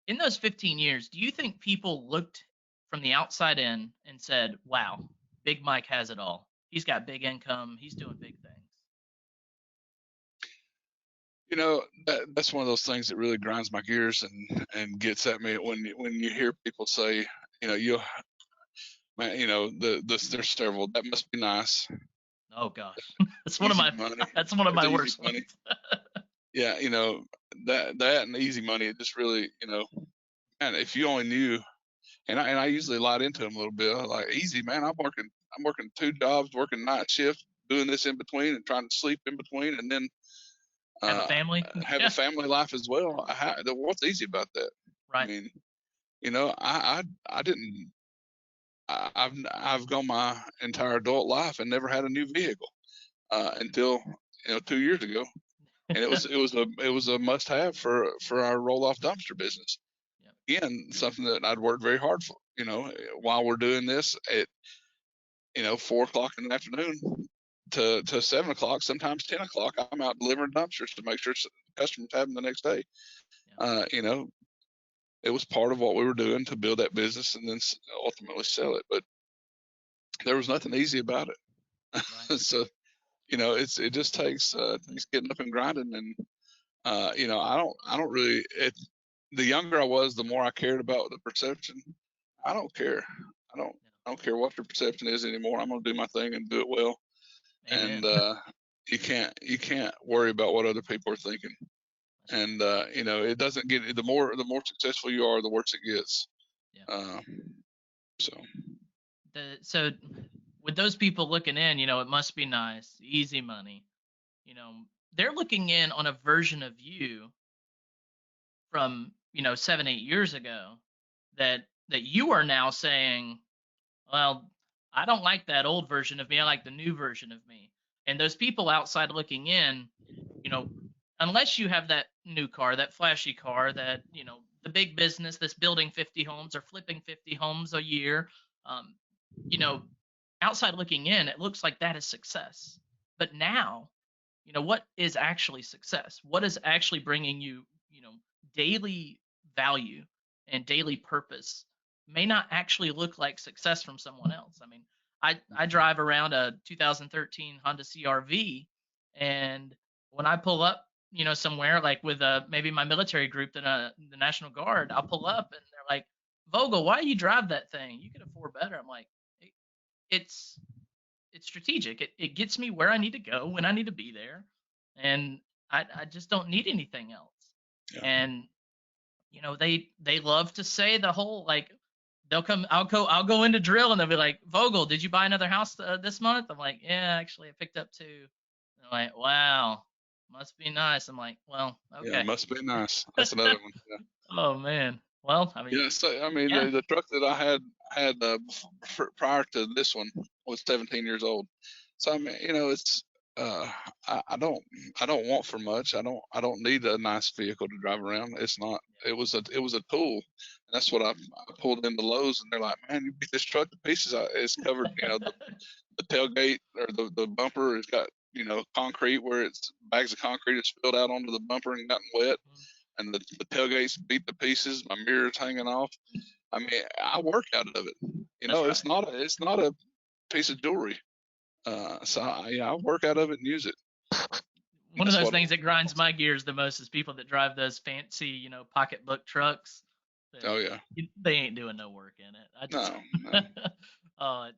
In those 15 years, do you think people looked from the outside in and said, "Wow, Big Mike has it all. He's got big income. He's doing big things." That's one of those things that really grinds my gears and gets at me when you hear people say, you man, there's several. That must be nice. Oh gosh, that's one of Easy my money. that's one of That's my easy worst money. ones. Yeah, that and easy money. It just really, man, if you only knew. And I usually light into them a little bit. I'm like, easy, man. I'm working two jobs, working night shift, doing this in between, and trying to sleep in between, and then Have a uh, family? have a Yeah, family life as well. What's easy about that? I right. mean, I didn't. I've gone my entire adult life and never had a new vehicle until 2 years ago, and it was a must have for our roll off dumpster business. Yep. Again, something that I'd worked very hard for. While we're doing this at 4 o'clock in the afternoon to 7 o'clock, sometimes 10 o'clock, I'm out delivering dumpsters to make sure customers have them the next day. Yep. Uh, you know, it was part of what we were doing to build that business and then ultimately sell it. But there was nothing easy about Right. it. So it just takes getting up and grinding. And I don't really. The younger I was, the more I cared about the perception. I don't care. I don't. Yeah. I don't care what the perception is anymore. I'm gonna do my thing and do it well. And Amen. you can't worry about what other people are thinking. That's right. And it doesn't get the more successful you are, the worse it gets. Yeah. Uh, so So with those people looking in, it must be nice, easy money. You know, they're looking in on a version of you from 7, 8 years ago that you are now saying, well, I don't like that old version of me. I like the new version of me. And those people outside looking in, you know, unless you have that new car, that flashy car, that, the big business that's building 50 homes or flipping 50 homes a year, um, you know, outside looking in, it looks like that is success. But now, what is actually success? What is actually bringing you, daily value and daily purpose may not actually look like success from someone else. I mean, I drive around a 2013 Honda CRV, and when I pull up, somewhere like with maybe my military group, the National Guard, I'll pull up and they're like, "Vogel, why do you drive that thing? You could afford better." I'm like, it's it's strategic. It gets me where I need to go when I need to be there, and I just don't need anything else. yeah, And they love to say the whole like they'll come. I'll go into drill and they'll be like, "Vogel, did you buy another house this month?" I'm like, "Yeah, actually, I picked up two." They're like, "Wow, must be nice." I'm like, "Well, yeah, okay." must be nice. That's another one. Yeah. Oh man. Well, I mean, Yeah, so I mean, yeah, the truck that I had prior to this one was 17 years old. So I mean, it's uh, I don't want for much. I don't need a nice vehicle to drive around. It's not. It was a tool. And that's what I pulled into Lowe's, and they're like, "Man, you beat this truck to pieces. It's covered. The tailgate or the bumper has got concrete where it's bags of concrete has spilled out onto the bumper and gotten wet, and the tailgate's beat to pieces. My mirror's hanging off. I mean, I work out of it. that's right. It's not a piece of jewelry. Yeah, I work out of it and use it. And One of that's those what. things that grinds my gears the most is people that drive those fancy, pocketbook trucks that Oh yeah. they ain't doing no work in it. I just, No, no. oh,